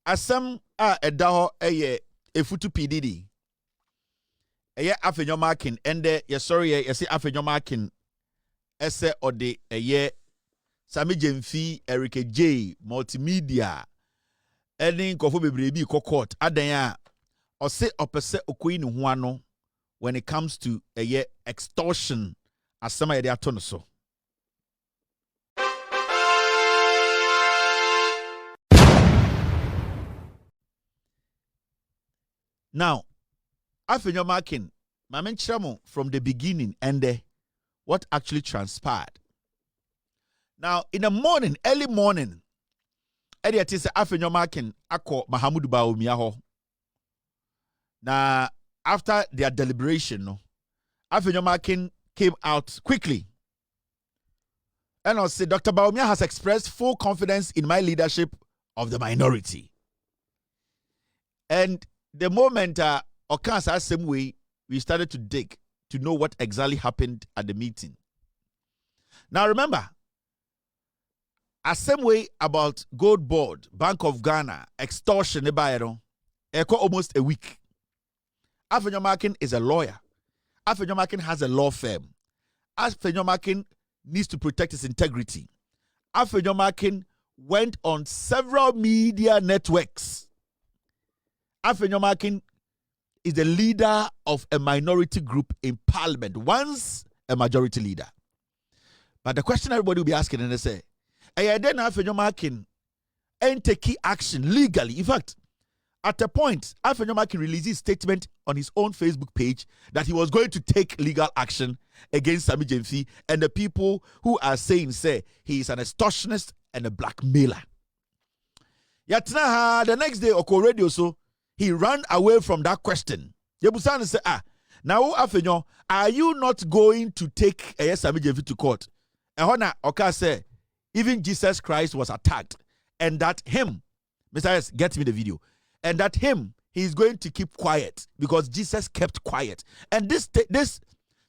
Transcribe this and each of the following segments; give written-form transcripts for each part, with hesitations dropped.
asem a edaho eye efutu PDD eye Afenyo-Markin ende ye sorry ye say Afenyo-Markin ese ode eye Sammy Gyamfi Eric J multimedia eni nkofo bebre bi court adan a ose opese okoyi ne ho ano when it comes to eye extortion asema ye de ato no so. Now, Afenyo-Markin, Mamen Chamo from the beginning and what actually transpired. Now, in the morning, early morning, Eddie say Afenyo-Markin ako Mahamudu Bawumiaho. Now, after their deliberation, Afenyo-Markin came out quickly. And I'll say, Dr. Bawumia has expressed full confidence in my leadership of the minority. And the moment occurs the same way, we started to dig to know what exactly happened at the meeting. Now remember, a same way about Gold Board, Bank of Ghana, extortion, almost a week. Afenyo-Markin is a lawyer. Afenyo-Markin has a law firm. Afenyo-Markin needs to protect his integrity. Afenyo-Markin went on several media networks. Afenyo-Markin is the leader of a minority group in parliament, once a majority leader. But the question everybody will be asking, and they say, then Afenyo-Markin ain't taking action legally. In fact, at a point, Afenyo-Markin released a statement on his own Facebook page that he was going to take legal action against Sammy Gyamfi and the people who are saying, say, he is an extortionist and a blackmailer. Yet the next day, Oko Radio, so he ran away from that question. Yebusan say, now Afenyo, are you not going to take Sammy Gyamfi to court? And Hona Oka say, even Jesus Christ was attacked, and that him, Mr. S, get me the video, and that him, he's going to keep quiet because Jesus kept quiet. And this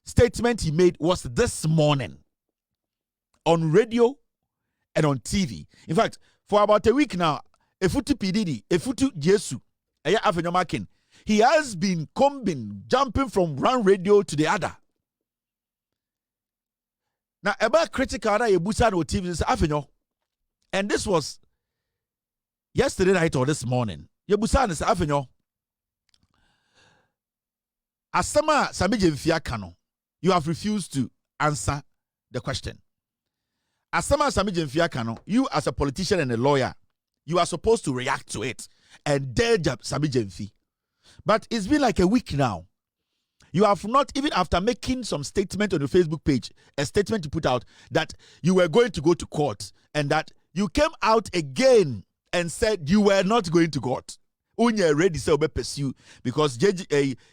statement he made was this morning on radio and on TV. In fact, for about a week now, Efutu PDD, Efutu Jesu, Afenyo-Markin, he has been jumping from one radio to the other. Now, about critical Ebusa no TV is Afenyo, and this was yesterday night or this morning. Ebusa is Afenyo. Asama Sammy Gyamfi kano, you have refused to answer the question. Asama Sammy Gyamfi kano, you as a politician and a lawyer, you are supposed to react to it and dare Sammy Gyamfi. But it's been like a week now. You have not, even after making some statement on your Facebook page, a statement you put out that you were going to go to court and that you came out again and said you were not going to court. Unye ready to pursue because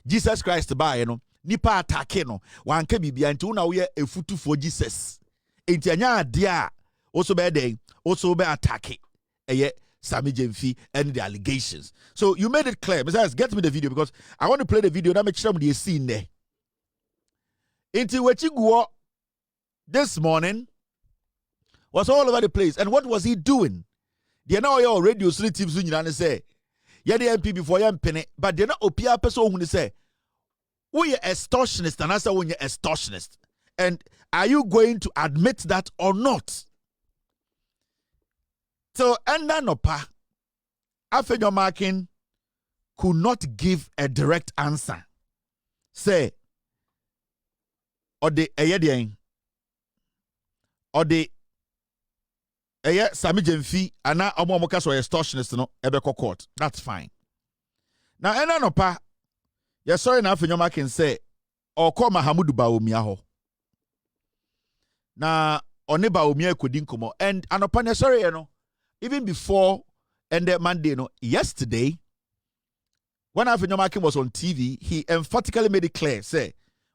Jesus Christ by nipa attack no wanke bibia nti una we efutu for Jesus. Enti anya dia also be den also be attack Sammy Gyamfi and the allegations. So you made it clear. Besides, get me the video because I want to play the video that makes sure the scene there. Into Wechiguo this morning was all over the place. And what was he doing? They know your radio teams and say, yeah, the MP before you penny, but they're not opia person who say, we are extortionist and answer when you're extortionist. And are you going to admit that or not? So, and Nopa, Afenyo-Markin could not give a direct answer. Say, or the Sammy Gyamfi, and now Omomokas or extortionist, no, Ebeko court. That's fine. Now, and Nopa, yes, sorry, now Afenyo-Markin say, or call Mahamudu Bawumiaho. Now, One Bawumia Kudinkomo, and Anopa, sorry, you know. Even before and Monday, yesterday, when Afenyo-Markin was on TV, he emphatically made it clear, say,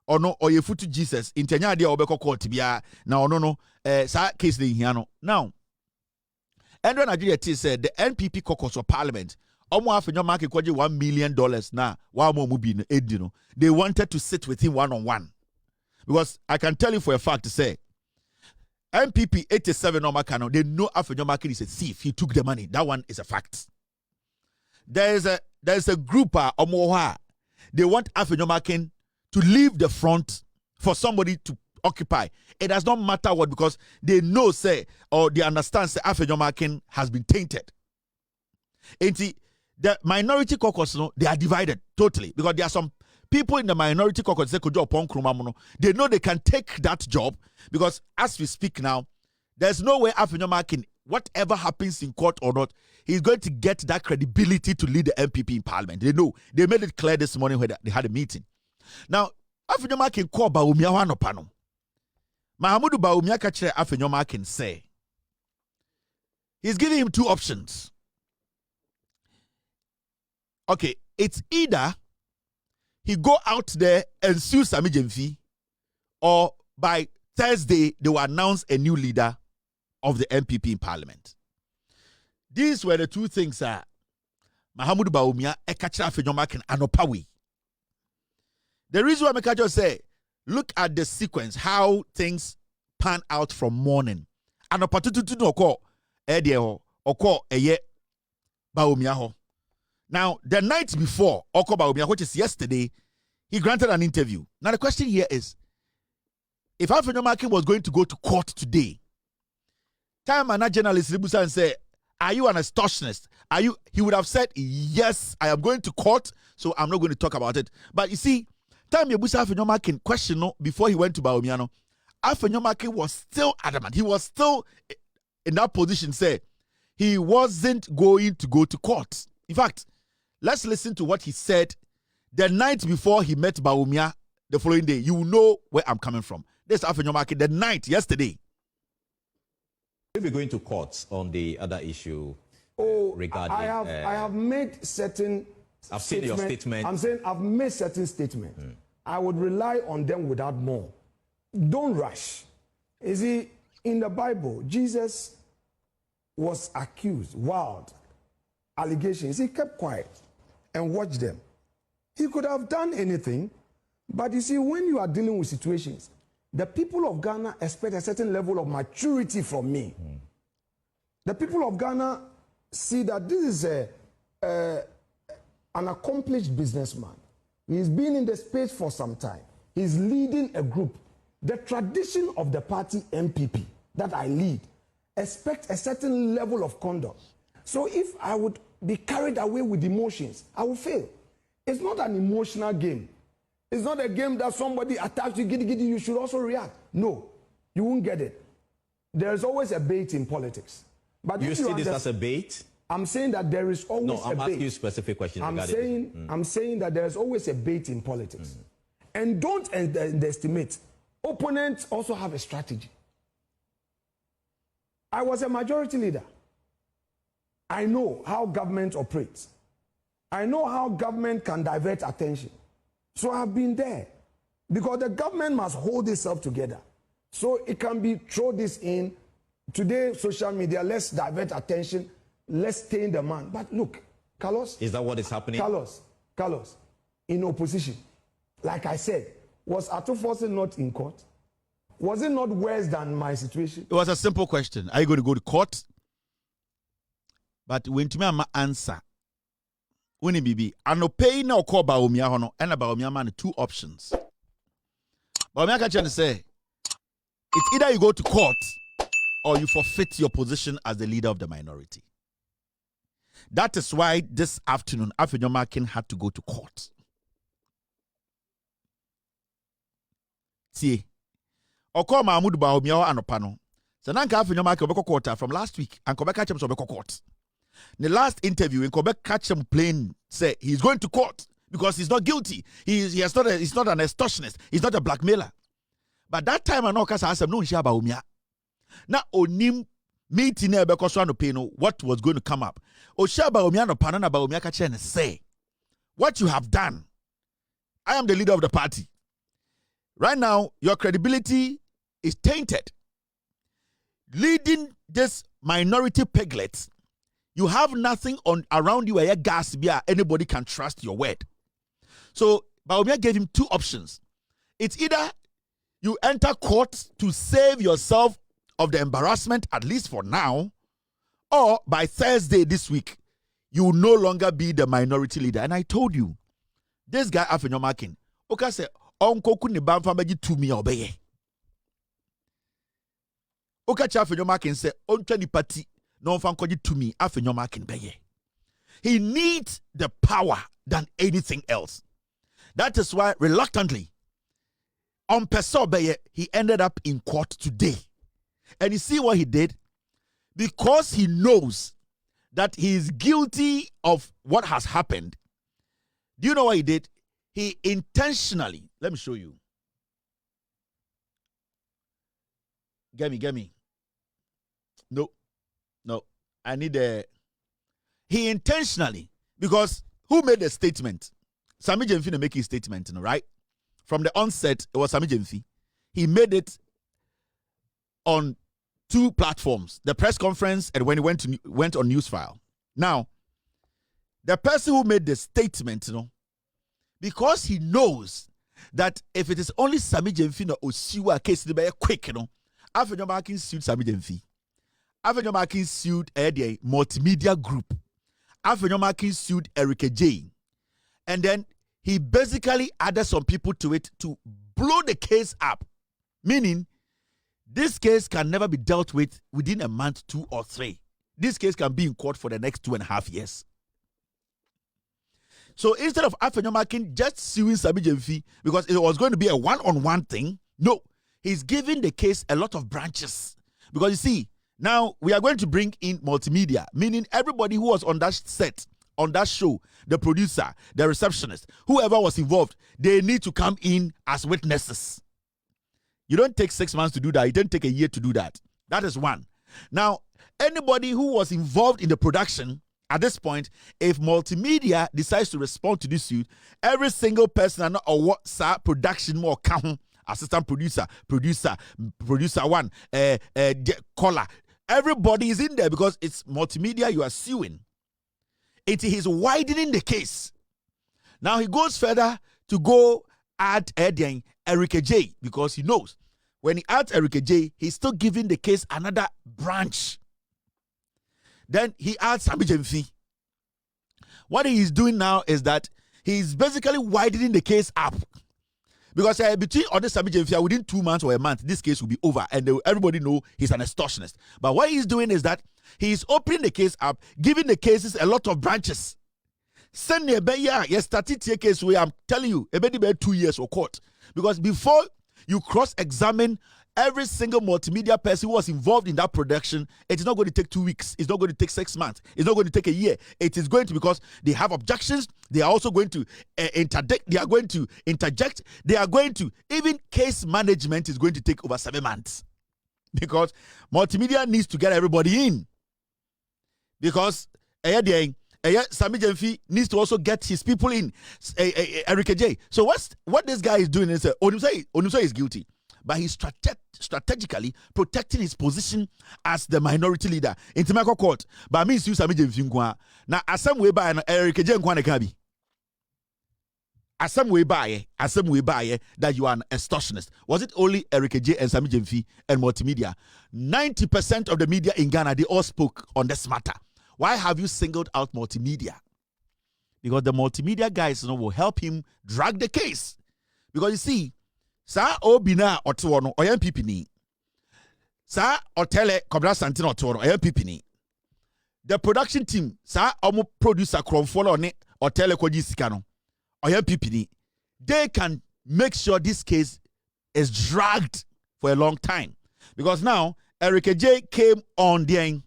or no, or you foot to Jesus, in Tenya dia obeko court bia, now no, sa case de hiano. Now, and when Nigeria said the NPP caucus of parliament, Omo Afenyo-Markin kwaje $1 million na, wa mo mubi no edino. They wanted to sit with him one-on-one. Because I can tell you for a fact to say, MPP 87 Omakano, they know Afenyo-Markin is a thief. He took the money. That one is a fact. there is a group Omoha. They want Afenyo-Markin to leave the front for somebody to occupy. It does not matter what, because they know, say, or they understand, say, Afenyo-Markin has been tainted. And the minority caucus, they are divided totally, because there are some people in the minority caucus, they know they can take that job, because as we speak now, there's no way Afenyo-Markin, whatever happens in court or not, he's going to get that credibility to lead the MPP in parliament. They know. They made it clear this morning when they had a meeting. Now, Afenyo-Markin called Bawumia Wanopano. Mahamudu Bawumia kachere Afenyo-Markin say, he's giving him two options. Okay, it's either he go out there and sue Sammy Gyamfi, or by Thursday they will announce a new leader of the MPP in parliament. These were the two things Mahamudu Bawumia kachere Afenyo-Markin anopawi. The reason why I just say, look at the sequence, how things pan out from morning. And opportunity no call or call Bawumia ho. Now, the night before Oko Bawumia, which is yesterday, he granted an interview. Now the question here is, if Afenyo-Markin was going to go to court today, time and a journalist Ribusa and say, are you an extortionist? He would have said, yes, I am going to court, so I'm not going to talk about it. But you see, time Yebusa Afenyo-Markin question before he went to Bawumia, Afenyo-Markin was still adamant. He was still in that position, say he wasn't going to go to court. In fact, let's listen to what he said the night before he met Bawumia the following day. You will know where I'm coming from. This Afenyo-Markin, the night, yesterday. We'll be going to court on the other issue regarding... I have made certain... I've seen your statement. I'm saying I've made certain statements. I would rely on them without more. Don't rush. You see, in the Bible, Jesus was accused, wild allegations. He kept quiet and watched them. He could have done anything, but you see, when you are dealing with situations, the people of Ghana expect a certain level of maturity from me. The people of Ghana see that this is an accomplished businessman. He's been in the space for some time. He's leading a group. The tradition of the party MPP that I lead expects a certain level of conduct. So if I would be carried away with emotions, I will fail. It's not an emotional game. It's not a game that somebody attacks you, giddy, you should also react. No, you won't get it. There's always a bait in politics. But you see this as a bait? I'm saying that there is always a bait. No, I'm asking you specific questions. I'm saying that there's always a bait in politics. And don't underestimate. Opponents also have a strategy. I was a majority leader. I know how government operates. I know how government can divert attention. So I've been there. Because the government must hold itself together. So it can be throw this in. Today, social media, let's divert attention. Let's stay in the man. But look, Carlos. Is that what is happening? Carlos, in opposition, like I said, was Atufose not in court? Was it not worse than my situation? It was a simple question. Are you going to go to court? But when to me, I'm answer. When it be, I no pay no call Bawumia hono, and Bawumia man two options. Bawumia can say, it's either you go to court or you forfeit your position as the leader of the minority. That is why this afternoon, Afenyo-Markin had to go to court. See, Oko Mahmoud Bawumia anopano. So now Afenyo-Markin obeko court from last week, and Kobe catch him so obeko court. The last interview in Quebec catch him playing say he's going to court because he's not guilty. He's not an extortionist. He's not a blackmailer. But that time I know because I asked him no Bawumia. Now onim meeting because no pay no what was going to come up. Bawumia no panana Bawumia catch and say what you have done. I am the leader of the party. Right now your credibility is tainted. Leading this minority piglets. You have nothing on around you where gas beer anybody can trust your word. So Bawumia gave him two options. It's either you enter court to save yourself of the embarrassment, at least for now, or by Thursday this week, you will no longer be the minority leader. And I told you, this guy Afenyo-Markin, okay, say, Onko kuni bamfa beji to me obeye. Okay, Afenyo-Markin say, Onka ni party, no fankoji to me, Afenyo-Markin beye. He needs the power than anything else. That is why, reluctantly, on Peso beye, he ended up in court today. And you see what he did? Because he knows that he is guilty of what has happened. Do you know what he did? He intentionally, let me show you. Get me. No. I need a. He intentionally, because who made the statement? Sammy Gyamfi made his statement, right? From the onset, it was Sammy Gyamfi. He made it on 2 platforms, the press conference and when he went on Newsfile. Now, the person who made the statement, because he knows that if it is only Sammy Gyamfi or Siwa case to be quick, Afenyo-Markin sued Sammy Gyamfi. Afenyo-Markin sued a multimedia group. Afenyo-Markin sued Erica J. And then he basically added some people to it to blow the case up. Meaning, this case can never be dealt with within a month, 2 or 3. This case can be in court for the next 2.5 years. So instead of Afenyo-Markin just suing Sammy Gyamfi because it was going to be a one-on-one thing, no, he's giving the case a lot of branches. Because you see, now we are going to bring in multimedia, meaning everybody who was on that set, on that show, the producer, the receptionist, whoever was involved, they need to come in as witnesses. You don't take 6 months to do that. You don't take a year to do that. That is one. Now, anybody who was involved in the production, at this point, if multimedia decides to respond to this suit, every single person or what production more count, assistant producer one, caller, everybody is in there because it's multimedia you are suing. It is widening the case. Now he goes further to go add Erica J because he knows when he adds Erica J, he's still giving the case another branch. Then he adds Sammy Gyamfi. What he is doing now is that he's basically widening the case up. Because between other Sammy Gyamfi, within 2 months or a month, this case will be over and everybody know he's an extortionist. But what he's doing is that he's opening the case up, giving the cases a lot of branches. Send me a started case where I'm telling you, about 2 years or court. Because before you cross-examine every single multimedia person who was involved in that production, it is not going to take 2 weeks. It's not going to take 6 months. It's not going to take a year. It is going to, because they have objections. They are also going to interject. They are going to interject. They are going to, even case management is going to take over 7 months. Because multimedia needs to get everybody in. Because Sammy Gyamfi needs to also get his people in. Erica J. So what this guy is doing is Onimsa is guilty, but he's strategically protecting his position as the minority leader in Timako court. But means you Sammy Gyamfi now as some way by Erica J Nkwane as some way by that you are an extortionist. Was it only Erica J and Sammy Gyamfi and multimedia? 90% of the media in Ghana, they all spoke on this matter. Why have you singled out multimedia? Because the multimedia guys will help him drag the case. Because you see, Sa Obina Otuono, or MPP ni. Sa Otele Kobra Santino Otuono, or MPP ni. The production team, Sa Omo producer Kromfolo ne Otele Koji Sikano, or MPP ni. They can make sure this case is dragged for a long time. Because now, Erica J came on the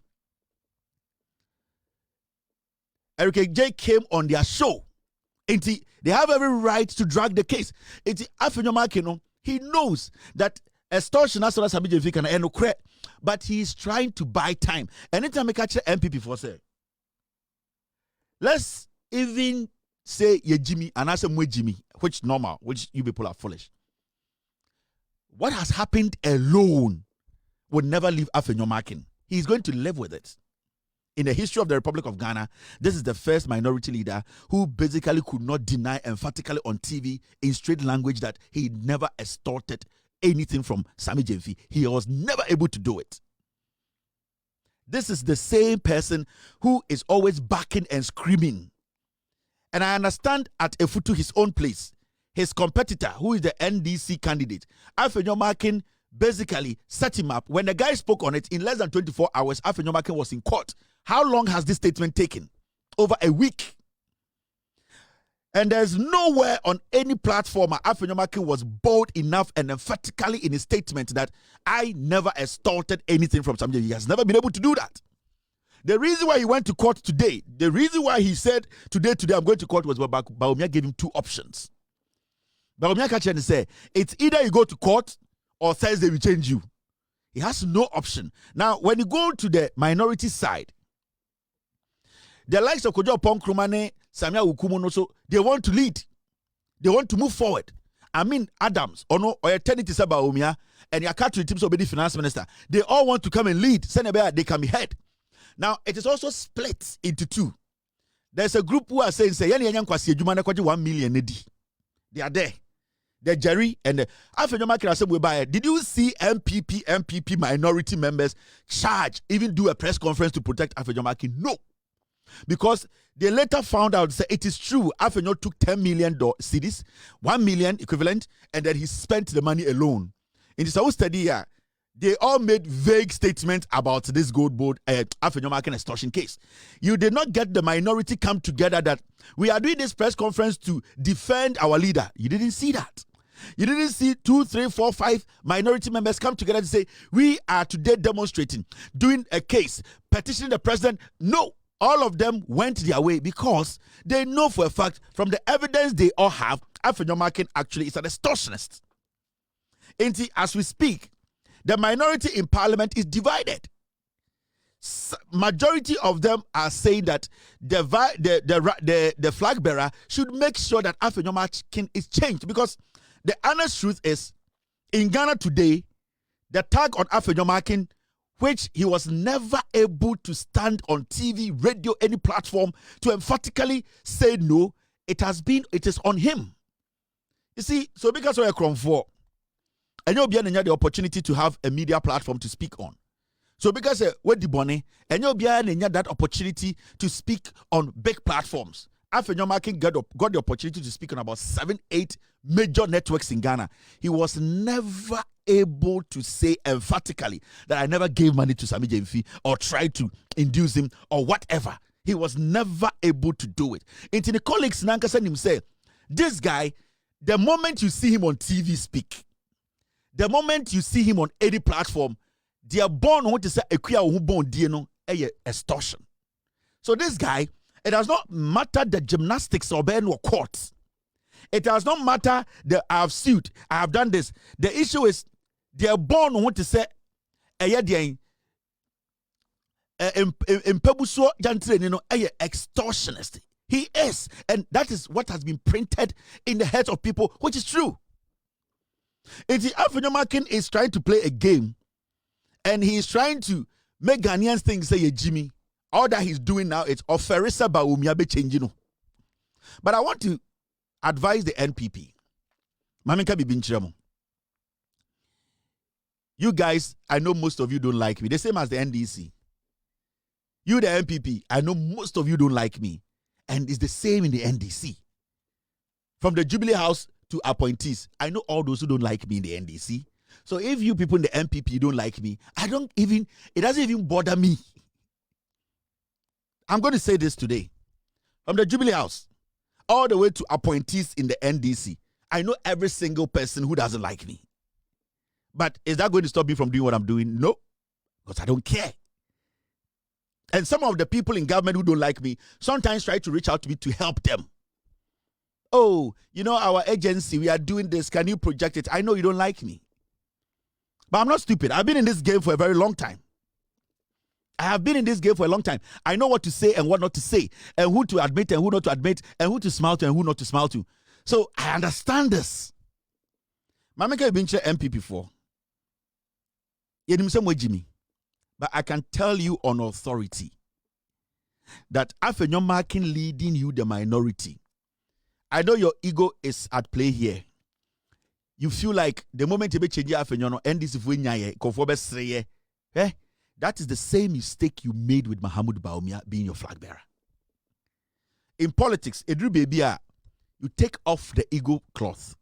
Erica J came on their show. They have every right to drag the case. Afenyo-Markin, he knows that extortion as well as Sammy Gyamfi can end credit, but he is trying to buy time. Anytime I catch MPP for say, let's even say ye Jimmy and I say mwe Jimmy, which normal, which you people are foolish. What has happened alone would never leave Afenyo-Markin. He's going to live with it. In the history of the Republic of Ghana, this is the first minority leader who basically could not deny emphatically on TV in straight language that he never extorted anything from Sammy Gyamfi. He was never able to do it. This is the same person who is always backing and screaming. And I understand at Efutu, his own place, his competitor, who is the NDC candidate, Afenyo-Markin, basically set him up. When the guy spoke on it, in less than 24 hours, Afenyo-Markin was in court. How long has this statement taken? Over a week. And there's nowhere on any platform Afenyo-Markin was bold enough and emphatically in his statement that I never extorted anything from Sammy. He has never been able to do that. The reason why he went to court today, the reason why he said today I'm going to court was Bawumia gave him two options. Bawumia catch and say, it's either you go to court or Thursday we change you. He has no option. Now, when you go to the minority side, the likes of Kojo Ponkrumane, Samia Ukumono, they want to lead. They want to move forward. I mean, Adams, or Eternity Sabaumia, and Yakatu Tims Obedi Finance Minister, they all want to come and lead. Senebea, they can be heard. Now, it is also split into two. There's a group who are saying, say, 1 million. They are there. The Jerry and the Afenyo-Markin Assembly by. Did you see MPP minority members charge, even do a press conference to protect Afenyo-Markin? No. Because they later found out that it is true. Afenyo took $10 million cedis, 1 million equivalent, and then he spent the money alone. In this whole study here, they all made vague statements about this gold board Afenyo-Markin extortion case. You did not get the minority come together that we are doing this press conference to defend our leader. You didn't see that. You didn't see 2, 3, 4, 5 minority members come together to say, we are today demonstrating, doing a case, petitioning the president. No, all of them went their way because they know for a fact from the evidence they all have, Afenyo-Markin actually is an extortionist. And as we speak, the minority in parliament is divided. Majority of them are saying that the flag bearer should make sure that Afenyo-Markin is changed, because the honest truth is, in Ghana today, the tag on Afenyo-Markin, which he was never able to stand on TV, radio, any platform to emphatically say no, it is on him. You see, so because we're Chrome 4, and you'll be the opportunity to have a media platform to speak on. So because we're the bonnet, and you'll be that opportunity to speak on big platforms. Afenyo-Markin got the opportunity to speak on about 7, 8 major networks in Ghana. He was never able to say emphatically that I never gave money to Sammy Gyamfi or tried to induce him or whatever. He was never able to do it. And the colleagues Nanka said himself, this guy, the moment you see him on TV speak, the moment you see him on any platform, they are born on to say extortion. So this guy, it does not matter the gymnastics or courts. It does not matter that I have sued, I have done this. The issue is they are born on to say extortionist. He is, and that is what has been printed in the heads of people, which is true. Afenyo-Markin is trying to play a game, and he is trying to make Ghanaians think, say, Jimmy, all that he's doing now is Oferisa Bawumia be changing. But I want to advise the NPP. Mamika Bibinchiramo. You guys, I know most of you don't like me. The same as the NDC. You, the NPP, I know most of you don't like me. And it's the same in the NDC. From the Jubilee House to appointees, I know all those who don't like me in the NDC. So if you people in the NPP don't like me, it doesn't even bother me. I'm going to say this today. From the Jubilee House, all the way to appointees in the NDC, I know every single person who doesn't like me. But is that going to stop me from doing what I'm doing? No, because I don't care. And some of the people in government who don't like me sometimes try to reach out to me to help them. Oh, our agency, we are doing this. Can you project it? I know you don't like me. But I'm not stupid. I've been in this game for a very long time. I have been in this game for a long time. I know what to say and what not to say, and who to admit and who not to admit, and who to smile to and who not to smile to. So I understand this. Mameka Ibinche MPP for. Jimmy. But I can tell you on authority that Afenyo-Markin leading you, the minority. I know your ego is at play here. You feel like the moment you be change Afenyo, and this if we nyaye, conforme sreye, That is the same mistake you made with Mahamudu Bawumia being your flag bearer. In politics, Edru Bebia, you take off the ego cloth.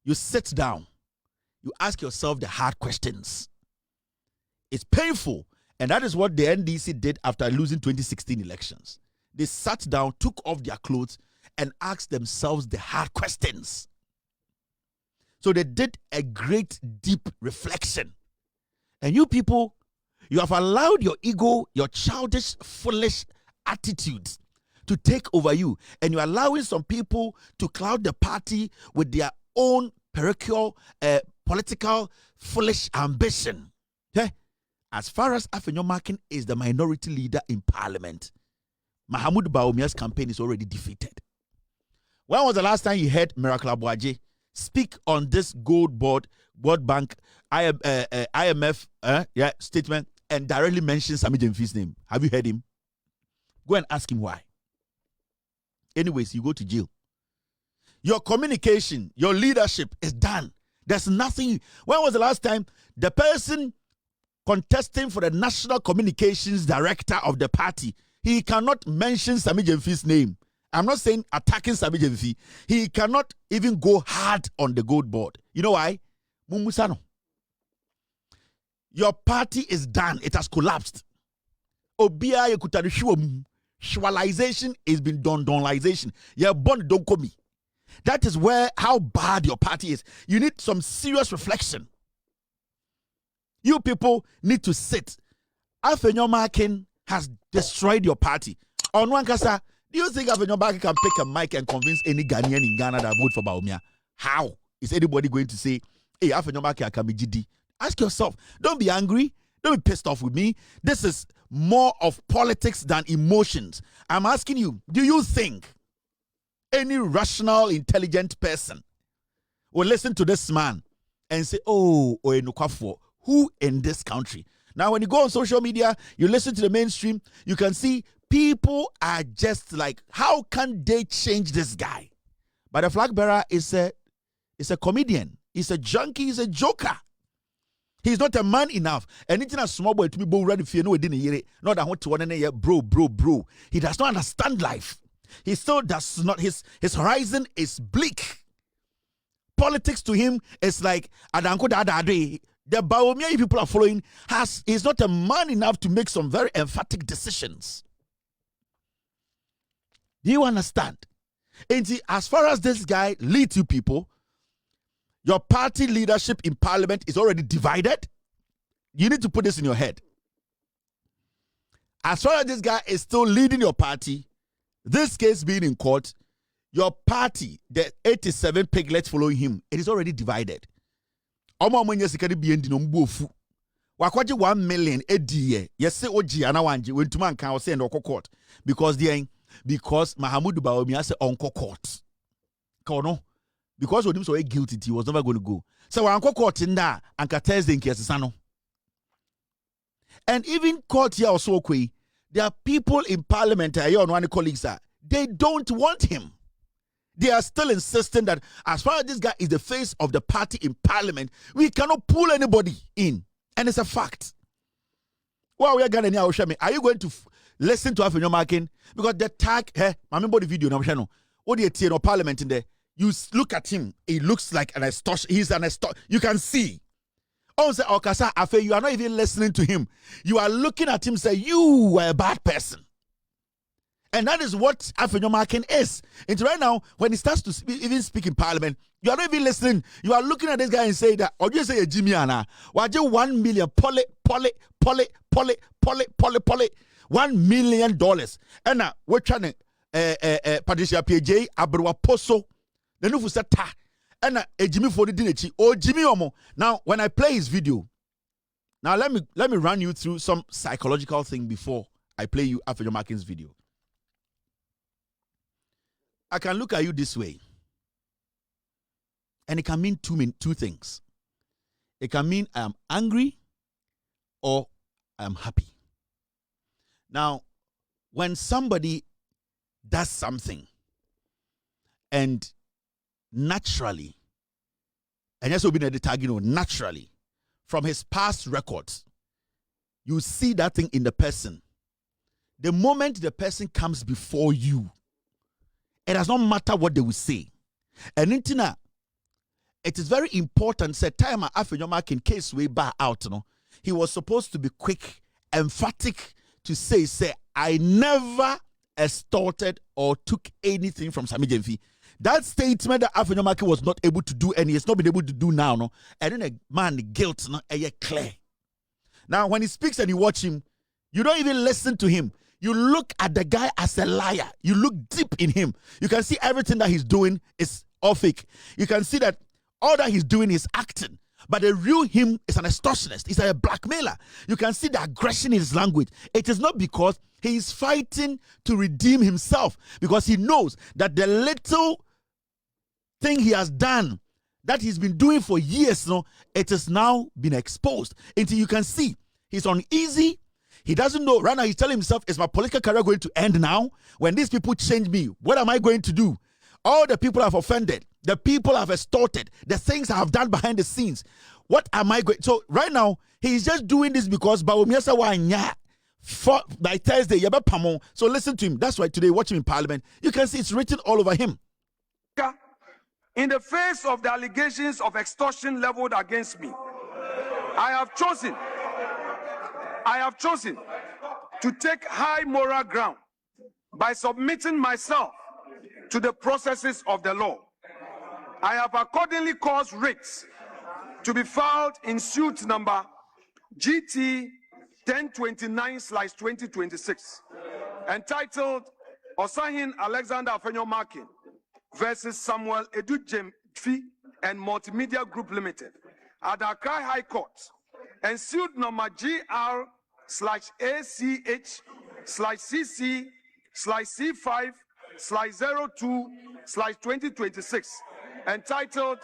You sit down. You ask yourself the hard questions. It's painful. And that is what the NDC did after losing 2016 elections. They sat down, took off their clothes, and asked themselves the hard questions. So they did a great, deep reflection. And you people, you have allowed your ego, your childish, foolish attitudes to take over you. And you're allowing some people to cloud the party with their own parochial, political, foolish ambition. Okay? As far as Afenyo-Markin is the minority leader in parliament, Mahamudu Bawumia's campaign is already defeated. When was the last time you heard Miracle Abuaje speak on this World Bank, IMF statement and directly mention Sammy Gyamfi's name? Have you heard him? Go and ask him why. Anyways, you go to jail. Your communication, your leadership is done. There's nothing. When was the last time the person contesting for the national communications director of the party, he cannot mention Sammy Gyamfi's name? I'm not saying attacking Sammy Gyamfi. He cannot even go hard on the gold board. You know why? Mumusano. Your party is done. It has collapsed. Obia yekutarishuom. Shwalization has been done. Donalization. You're born, don't call me. That is how bad your party is. You need some serious reflection. You people need to sit. Afenyo-Markin has destroyed your party. On one kasa, do you think Afenyo-Markin can pick a mic and convince any Ghanaian in Ghana that vote for Bawumia? How is anybody going to say, hey, Afenyo-Markin can be GD? Ask yourself. Don't be angry. Don't be pissed off with me. This is more of politics than emotions. I'm asking you, do you think any rational, intelligent person will listen to this man and say, oh, Oyenukwafo, who in this country? Now, when you go on social media, you listen to the mainstream, you can see people are just like, how can they change this guy? But the flag bearer is a comedian. He's a junkie. He's a joker. He's not a man enough. Anything a small boy to be born ready for no didn't hear it. Not that want to one year, bro. He does not understand life. He still does not. His horizon is bleak. Politics to him is like Adanko Dadade. The Bawumia people are following is not a man enough to make some very emphatic decisions. Do you understand? And as far as this guy leads you people, your party leadership in parliament is already divided. You need to put this in your head. As far as this guy is still leading your party, this case being in court, your party, the 87 piglets following him, it is already divided. Wakwaji 1 million ediye. Yes, say oji anawanji when to man can say no court because Mahamudu Bawumia say on court. Kono. Because of him so guilty, he was never going to go. So we're court in that and Thursday in Kesano. And even court here also there are people in parliament, one colleagues they don't want him. They are still insisting that as far as this guy is the face of the party in parliament, we cannot pull anybody in. And it's a fact. Well, we are going to are you going to listen to Afenyo-Markin? Because the tag, I remember the video now. What do you see in parliament in there? You look at him, he looks like an extortion. He's an extortion. You can see. Oh, say, Okasa Afe, you are not even listening to him. You are looking at him, say, you are a bad person. And that is what Afenyo-Markin is. And right now, when he starts to even speak in parliament, you are not even listening. You are looking at this guy and say that, or you say, Jimmy Anna, why do 1 million, $1 million. And now, we're trying to, Patricia PJ, Abrwa Poso, the new ta and a Jimmy for the dinechi or Jimmy Omo. Now, when I play his video, now let me run you through some psychological thing before I play you Afenyo-Markin's video. I can look at you this way, and it can mean two things. It can mean I am angry or I am happy. Now, when somebody does something and naturally, and yes, we've been at the tag, naturally, from his past records, you see that thing in the person. The moment the person comes before you, it does not matter what they will say. And it is very important. Said time Afenyo-Markin case way back out. He was supposed to be quick, emphatic to say, I never extorted or took anything from Sammy Gyamfi. That statement that Afenyo-Markin was not able to do, and he has not been able to do now, no, and then a man guilt, no, clear. Now, when he speaks and you watch him, you don't even listen to him. You look at the guy as a liar. You look deep in him. You can see everything that he's doing is all fake. You can see that all that he's doing is acting. But the real him is an extortionist. He's a blackmailer. You can see the aggression in his language. It is not because he is fighting to redeem himself, because he knows that the little thing he has done, that he's been doing for years, it has now been exposed. Until you can see he's uneasy. He doesn't know. Right now, he's telling himself, is my political career going to end now? When these people change me, what am I going to do? All the people I've offended, the people I've extorted, the things I have done behind the scenes, what am I going? So right now, he's just doing this because by Thursday, so listen to him. That's why today, watch him in Parliament. You can see it's written all over him. In the face of the allegations of extortion leveled against me, I have chosen to take high moral ground by submitting myself to the processes of the law. I have accordingly caused writs to be filed in suit number GT 1029/2026, entitled Osahin Alexander Afenyo-Markin versus Samuel Edu Gyamfi and Multimedia Group Limited at the Accra High Court, and suit number GR/ACH/CC/C5/02/2026, entitled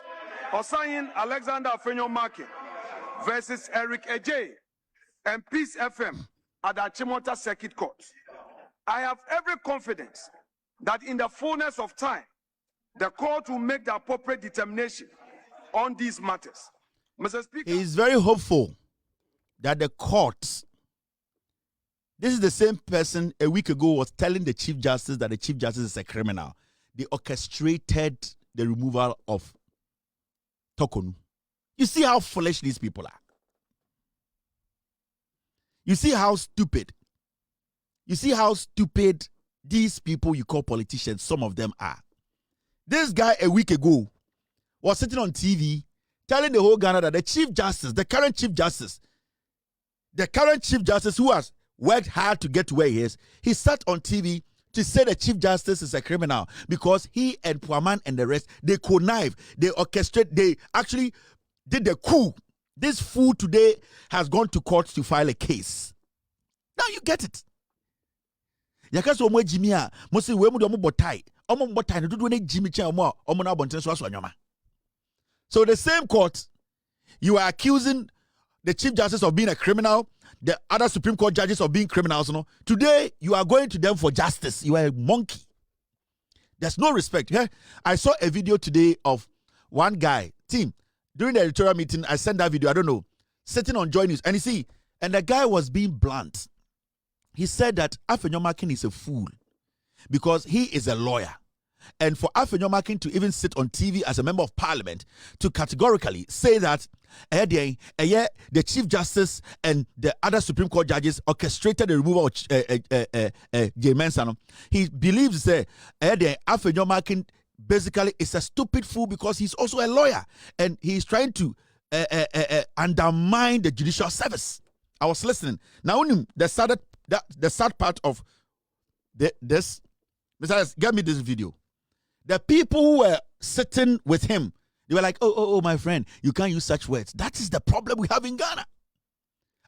Osahin Alexander Afenyo-Markin versus Eric Ejay and Peace FM at the Chimota Circuit Court. I have every confidence that in the fullness of time, the court will make the appropriate determination on these matters. Mr. Speaker, he is very hopeful that the court, this is the same person a week ago was telling the Chief Justice that the Chief Justice is a criminal. They orchestrated the removal of Tokonu. You see how foolish these people are. You see how stupid. You see how stupid these people you call politicians, some of them are. This guy a week ago was sitting on TV telling the whole Ghana that the Chief Justice, the current Chief Justice who has worked hard to get to where he is, he sat on TV to say the Chief Justice is a criminal because he and Puaman and the rest, they connive, they orchestrate, they actually did the coup. This fool today has gone to court to file a case. Now you get it. So the same court, you are accusing the Chief Justice of being a criminal, the other Supreme Court judges of being criminals. Today, you are going to them for justice. You are a monkey. There's no respect. Yeah? I saw a video today of one guy, during the editorial meeting, I sent that video, I don't know, sitting on Joy News. And you see, and the guy was being blunt. He said that Afenyo-Markin is a fool because he is a lawyer. And for Afenyo-Markin to even sit on TV as a member of parliament to categorically say that the Chief Justice and the other Supreme Court judges orchestrated the removal of J. Mensah, he believes that Afenyo-Markin basically is a stupid fool because he's also a lawyer and he's trying to undermine the judicial service. I was listening. Now, the sad part of this, Mr. Get me this video. The people who were sitting with him, they were like, oh, my friend, you can't use such words. That is the problem we have in Ghana.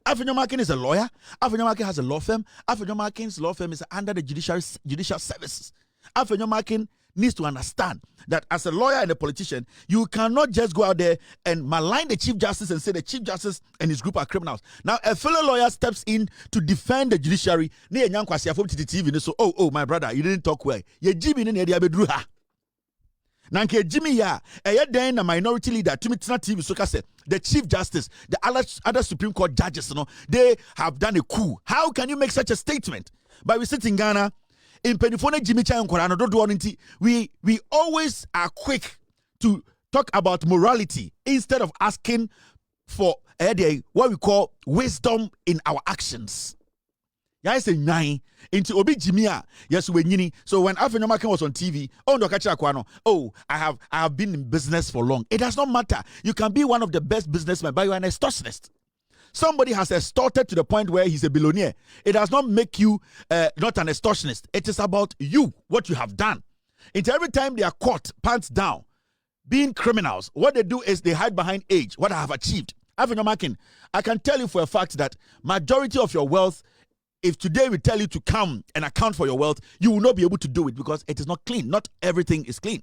Afenyo-Markin is a lawyer. Afenyo-Markin has a law firm. Afenyo-Markin's law firm is under the judicial services. Afenyo-Markin needs to understand that as a lawyer and a politician, you cannot just go out there and malign the Chief Justice and say the Chief Justice and his group are criminals. Now, a fellow lawyer steps in to defend the judiciary. So, oh, my brother, you didn't talk well. Nanke Jimmy ya, then a minority leader, Timitna TV, so say the Chief Justice, the other Supreme Court judges, they have done a coup. How can you make such a statement? But we sit in Ghana, in Penifone Jimmy Chan and Korano, we always are quick to talk about morality instead of asking for what we call wisdom in our actions. I say nine into Obi Jimia. Yes, we so when Afenyo-Markin was on TV, I have been in business for long. It does not matter. You can be one of the best businessmen, but you are an extortionist. Somebody has extorted to the point where he's a billionaire. It does not make you not an extortionist. It is about you, what you have done. Into every time they are caught, pants down, being criminals, what they do is they hide behind age, what I have achieved. Afenyo-Markin, I can tell you for a fact that majority of your wealth, if today we tell you to come and account for your wealth, you will not be able to do it because it is not clean. Not everything is clean.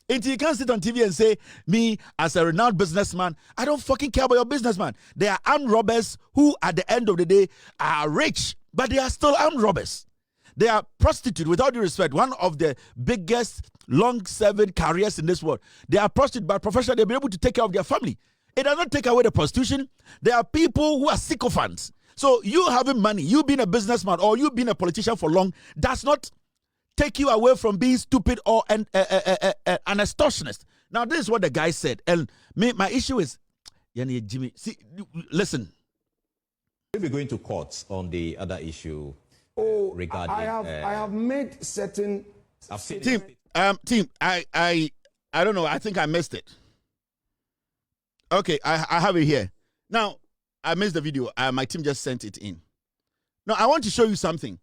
Until you can't sit on TV and say, me as a renowned businessman, I don't fucking care about your businessman. They are armed robbers who at the end of the day are rich, but they are still armed robbers. They are prostitutes, without due respect, one of the biggest long-serving careers in this world. They are prostitutes by profession. They'll be able to take care of their family. It does not take away the prostitution. There are people who are sycophants. So you having money, you being a businessman or you being a politician for long does not take you away from being stupid or an extortionist. Now, this is what the guy said. And my issue is, Jimmy, see, listen. We'll be going to court on the other issue regarding... I have made certain... Team, I don't know. I think I missed it. Okay, I have it here. Now, I missed the video. My team just sent it in. Now, I want to show you something.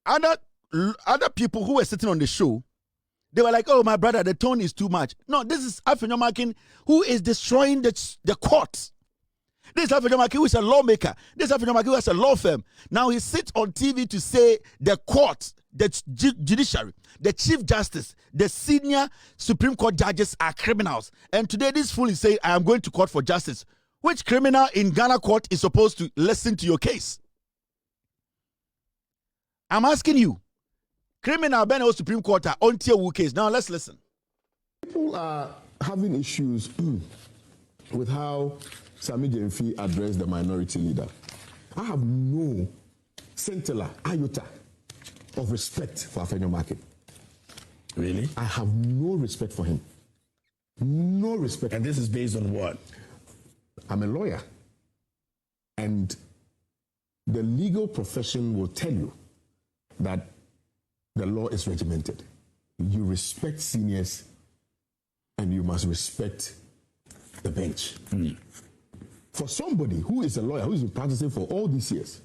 Other people who were sitting on the show, they were like, oh, my brother, the tone is too much. No, this is Afenyo-Markin who is destroying the courts. This is Afenyo-Markin who is a lawmaker. This is Afenyo-Markin who has a law firm. Now he sits on TV to say the court, the judiciary, the Chief Justice, the senior Supreme Court judges are criminals. And today this fool is saying, I am going to court for justice. Which criminal in Ghana court is supposed to listen to your case? I'm asking you. Criminal Benel Supreme Court are on tier case. Now let's listen. People are having issues with how Sammy Gyamfi addressed the minority leader. I have no scintilla, iota of respect for Afenyo-Markin. Really? I have no respect for him. No respect. And this is based on what? I'm a lawyer. And the legal profession will tell you that the law is regimented. You respect seniors and you must respect the bench. For somebody who is a lawyer, who has been practicing for all these years,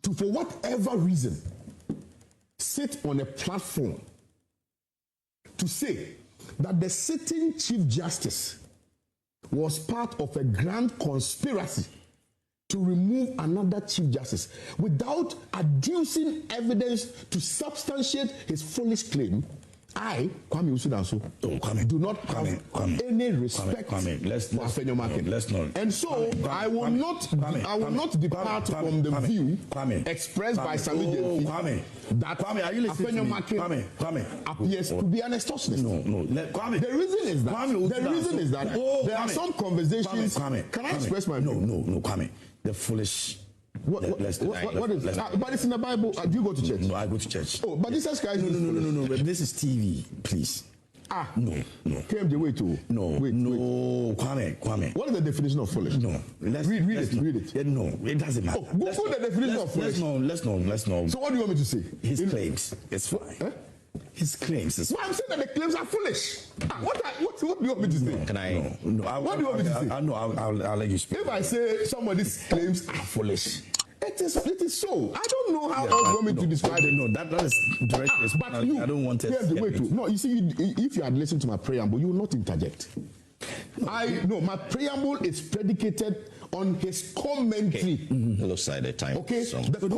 to, for whatever reason, sit on a platform to say that the sitting Chief Justice was part of a grand conspiracy to remove another Chief Justice without adducing evidence to substantiate his foolish claim, I, Kwame Usudanso, do not have any respect for Afenyo-Markin. Let's not. And so I will not depart from the view expressed by Sammy Gyamfi that Afenyo-Markin appears to be an extortionist. No. The reason is that there are some conversations. Can I express my view? No, Kwame. The foolish. What is? But it's in the Bible. Do you go to church? No, I go to church. Oh, but Jesus Christ. No. But this is TV, please. No. KMJ, wait. Wait. Kwame. What is the definition of foolish? No. Read it. Yeah, no, it doesn't matter. Oh, Google the definition of foolish. Let's know. So what do you want me to say? His claims. It's fine. His claims is. Well, I'm saying that the claims are foolish. What do you want me to say? Can I? No. What do you want me to say? I'll let you speak. If I say somebody's claims are foolish, it is so. I don't know how else you want me to describe it. No, that is direct. But I don't want it. Wait. No, you see, if you had listened to my preamble, you will not interject. My preamble is predicated on his commentary. It looks like the time. Okay, so. the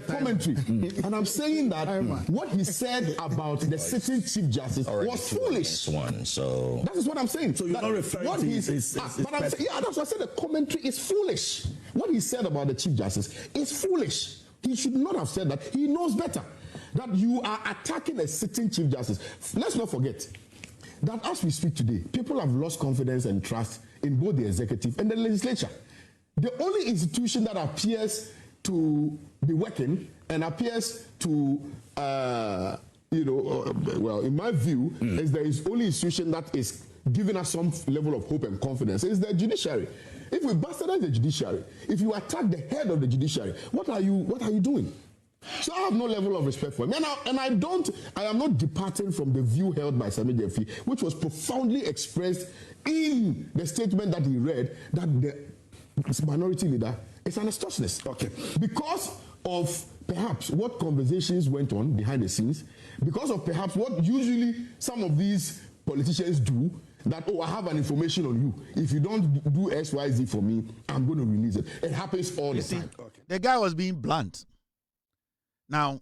commentary. And I'm saying that what he said about the sitting Chief Justice was foolish. So that is what I'm saying. So you're not referring to his but I'm saying, that's why I said the commentary is foolish. What he said about the Chief Justice is foolish. He should not have said that. He knows better. that you are attacking a sitting Chief Justice. Let's not forget that as we speak today, people have lost confidence and trust in both the executive and the legislature. The only institution that appears to be working and appears to, well, in my view, is the only institution that is giving us some level of hope and confidence is the judiciary. If we bastardize the judiciary, if you attack the head of the judiciary, what are you doing? So I have no level of respect for him. I am not departing from the view held by Sammy Gyamfi, which was profoundly expressed in the statement that he read, that the minority leader is an extortionist. Okay. Because of perhaps what conversations went on behind the scenes, because of perhaps what usually some of these politicians do, that, oh, I have an information on you. If you don't do XYZ for me, I'm going to release it. It happens all the time. Okay. The guy was being blunt. Now,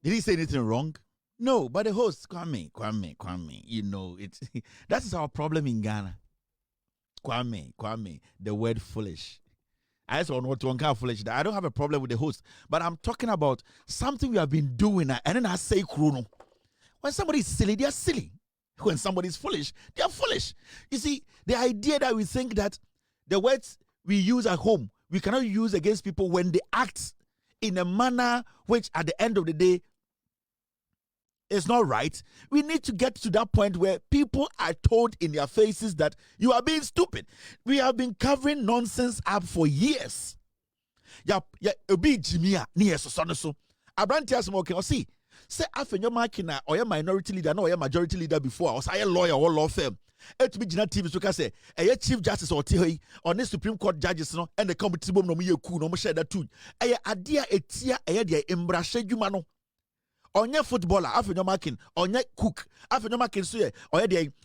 did he say anything wrong? No, but the host, Kwame, that is our problem in Ghana. Kwame, the word foolish. I just want to uncount foolish. I don't have a problem with the host, but I'm talking about something we have been doing, and then I say chrono. When somebody is silly, they are silly. When somebody is foolish, they are foolish. You see, the idea that we think that the words we use at home, we cannot use against people when they act in a manner which at the end of the day is not right. We need to get to that point where people are told in their faces that you are being stupid. We have been covering nonsense up for years. Obi Jimia, ni so. Abrantia smoking or see. Say Afenyo-Markin or your minority leader, no, your majority leader before, or say a lawyer or law firm. It be Gina TV so say a chief justice or Tihoy or the Supreme Court judges no and the committee no me ku no share that too. A adia etia a dia embrashe jumano. On your footballer, Afenyo-Markin, on your cook, Afenyo-Markin suye,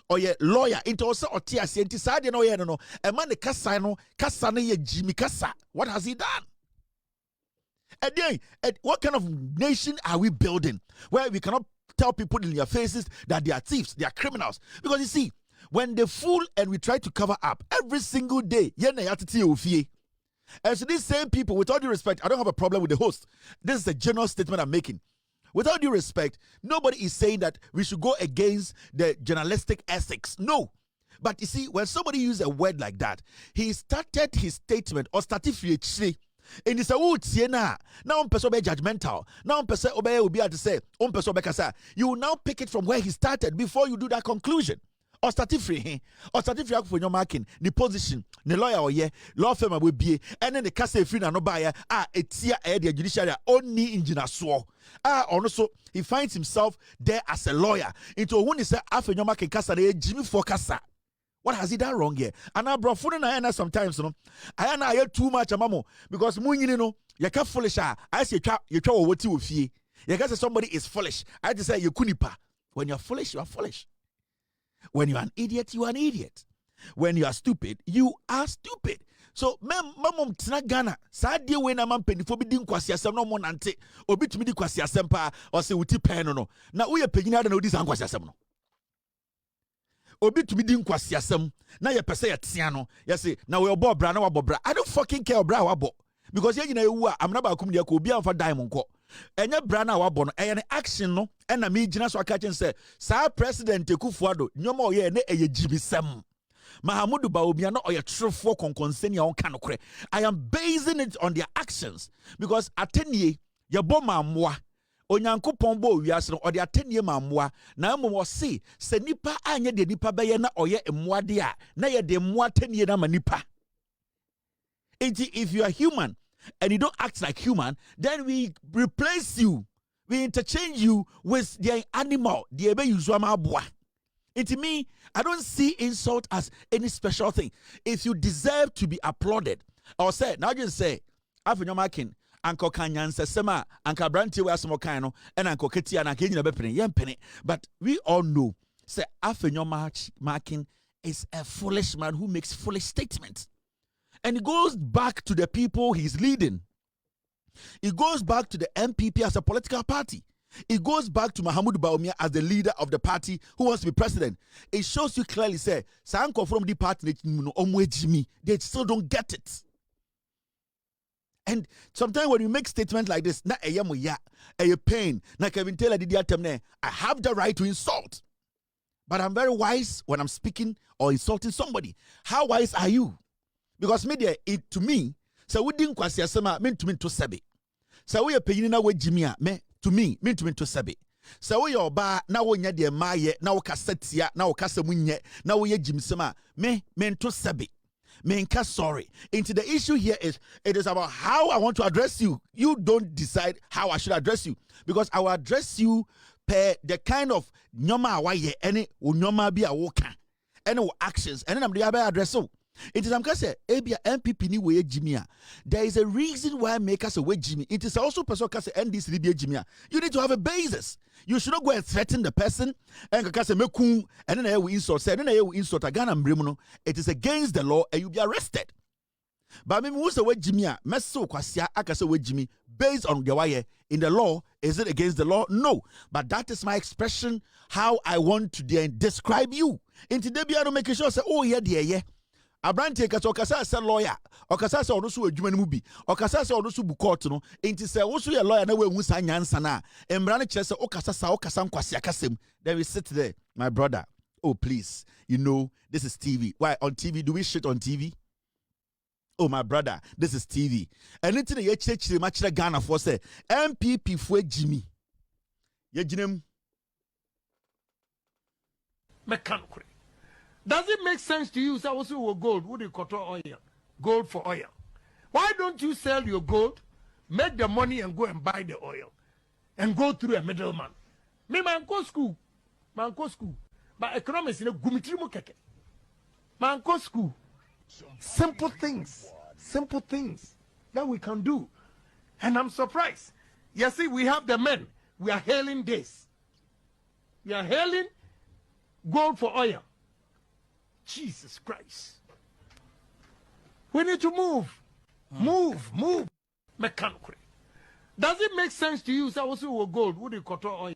or your lawyer, into also or tia scienti side no ye no. A man the Kasano ye Jimmy Kasa. What has he done? Again, what kind of nation are we building where we cannot tell people in their faces that they are thieves, they are criminals? Because you see, when they fool and we try to cover up every single day, and so these same people, with all due respect, I don't have a problem with the host. This is a general statement I'm making. With all due respect, nobody is saying that we should go against the journalistic ethics. No. But you see, when somebody uses a word like that, he started his statement or started free. And it's a wood siena. Now person be judgmental. Now person obey will be able to say, you will now pick it from where he started before you do that conclusion. Or start free, or start free for your marking, the position, the lawyer or law firm will be, and then the case free no buyer, it's here the judiciary only in Jinaswo. Also, he finds himself there as a lawyer. Into when he said Afenyo-Markin Kasa, Jimmy for Kasa. What has he done wrong here? And I brought food and I sometimes, I hear too much, because you can't foolish. I say, you try what you feel. You can say somebody is foolish. I just say, you kunipa. When you're foolish, you are foolish. When you're an idiot, you are an idiot. When you are stupid, you are stupid. So, mom, tina Ghana, Sadia when a man penny for being quasiasem no more nante, or bit me the quasiasempa, or say, uti penono. Now we are paying out no this anquasiasem. Obi to be din kwasiasem na ye pese ye tiano ye say na we obo bra na wabo bra. I don't fucking care bra wabo because ye nyina ewu a amna ba kum de ko obi amfa diamond ko enye bra na wabo no eye ne action no e na me gina so aka chen say sa president Ekufuado nyoma oye ne eye jibisem Mahamudu Bawumia no oye trufo konkonseni ya onka no kre. I am basing it on their actions because atenie ye bo mamwa Onyankopon bo wiase no ode atenie mammoa na mmom se nipa anye de nipa beye na oye emmoade a na ye de mmoa atenie na manipa. If you are human and you don't act like human, then we replace you, we interchange you with the animal, the ebe yuzuama aboa. To me, I don't see insult as any special thing. If you deserve to be applauded, or say, now just say, Afenyo-Markin, Uncle Kanyan Sema, Uncle Branty was some kind, and Uncle Ketia and Kenyan Bepenny, Yempeni. But we all know, say, Afenyo-Markin is a foolish man who makes foolish statements. And it goes back to the people he's leading. It goes back to the MPP as a political party. It goes back to Mahamudu Bawumia as the leader of the party who wants to be president. It shows you clearly, say, Sanko from the party, they still don't get it. And sometimes when you make statements like this, na a pain, na Kelvin Taylor did I have the right to insult. But I'm very wise when I'm speaking or insulting somebody. How wise are you? Because media, it to me, so we didn't kwasi asema mean to sabi. So we are paying na we jimia me to me mean to sabi. So we are ba na we nya de maye na we kasetia na we kasa munye na we jimsema me to sabi. Menka sorry. Into the issue here is it is about how I want to address you. You don't decide how I should address you, because I will address you per the kind of nyoma awaye any nyoma bi awoka any actions and then I'm the address so. It is I'm gonna say ABA MPP ni way Jimmy. There is a reason why make us away Jimmy. It is also person can say NDC Jimmy. You need to have a basis. You should not go and threaten the person and say meku and then we insult and then we insult again and brimuno. It is against the law and you be arrested. But me who's away Jimmy? Meso kwasia akase way Jimmy based on the why in the law. Is it against the law? No. But that is my expression how I want to describe you. In today be able to make sure say oh yeah. Abrante ka okasa say lawyer okasa say odo so adwuma no mu bi okasa say odo so bu court no enti say wo so ye lawyer na we hu sa nyansa na embra ne kire say okasa nkwase akasem. Then we sit there, my brother, oh please, you know this is TV. Why on TV do we shit on TV? Oh my brother, this is TV. Anything ye chire ma chire Ghana for say MPP for Jimmy ye ginem mechanical. Does it make sense to you? So also gold, would you cut oil? Gold for oil. Why don't you sell your gold, make the money and go and buy the oil and go through a middleman? Me man go school. But economics in a gumitrimu keke. Man go school. Simple things that we can do. And I'm surprised. You see, we have the men. We are hailing this. We are hailing gold for oil. Jesus Christ. We need to move mechanically. Does it make sense to you? So also gold, would you cut oil?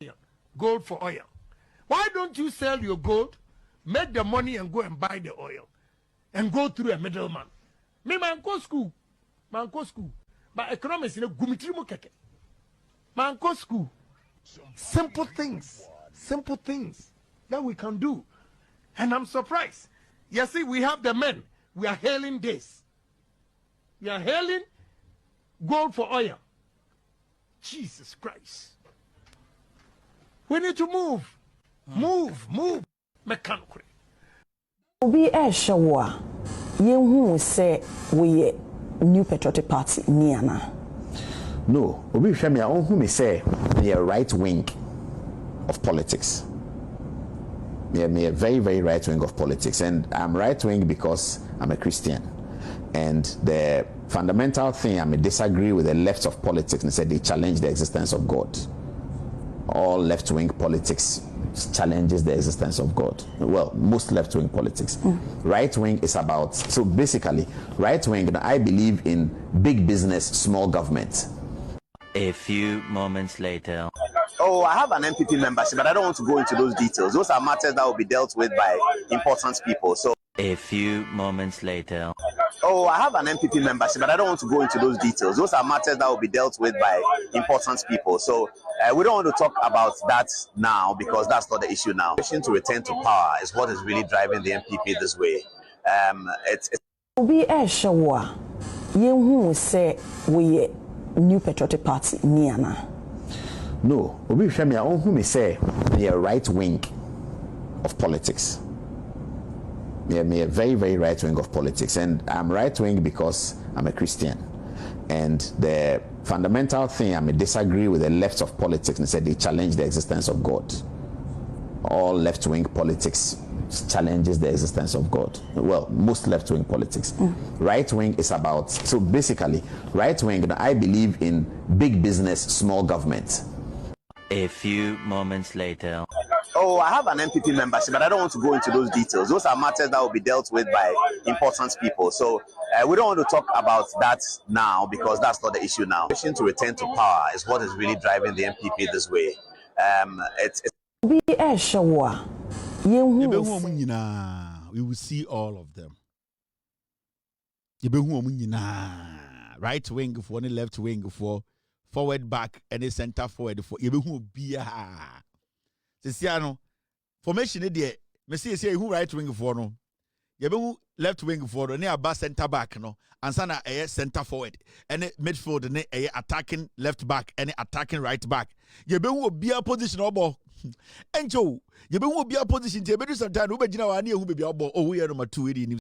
Gold for oil. Why don't you sell your gold, make the money and go and buy the oil and go through a middleman? Me man go school. But economics in a gumitrimu keke. Man go school. Simple things that we can do. And I'm surprised. You see, we have the men. We are hailing this. We are hailing gold for oil. Jesus Christ. We need to move mechanically. Obi Shawa, you say we New Patriotic Party niana. No, Obi Shemia, who say they are right wing of politics. Me a very, very right wing of politics, and I'm right wing because I'm a Christian. And the fundamental thing, I disagree with the left of politics and said they challenge the existence of God. All left wing politics challenges the existence of God. Well, most left wing politics. Right wing is about, so basically, right wing, I believe in big business, small government. A few moments later. Oh, I have an MPP membership, but I don't want to go into those details. Those are matters that will be dealt with by important people. So, a few moments later. Oh, I have an MPP membership, but I don't want to go into those details. Those are matters that will be dealt with by important people. So, we don't want to talk about that now because that's not the issue now. The mission to return to power is what is really driving the MPP this way. Obi Shawa, you say we New Patriotic Party niana. No, Obi Shemia, who say they are right wing of politics. Me a very, very right wing of politics, and I'm right wing because I'm a Christian. And the fundamental thing, I disagree with the left of politics and said they challenge the existence of God. All left wing politics challenges the existence of God. Well, most left wing politics. Right wing is about, so basically, right wing, I believe in big business, small government. A few moments later. Oh, I have an MPP membership, but I don't want to go into those details. Those are matters that will be dealt with by important people. So, we don't want to talk about that now because that's not the issue now. The mission to return to power is what is really driving the MPP this way. Obi Shawa, we will see all of them. right wing for any left wing for forward back any center forward for you be who be formation there me see who right wing for no you be left wing for no near back center back no and sana a center forward any midfield ne a attacking left back any attacking right back you be who be a position obo enjo you be who be a position you be do sometime who be gina wa na who be obo oh we are number 2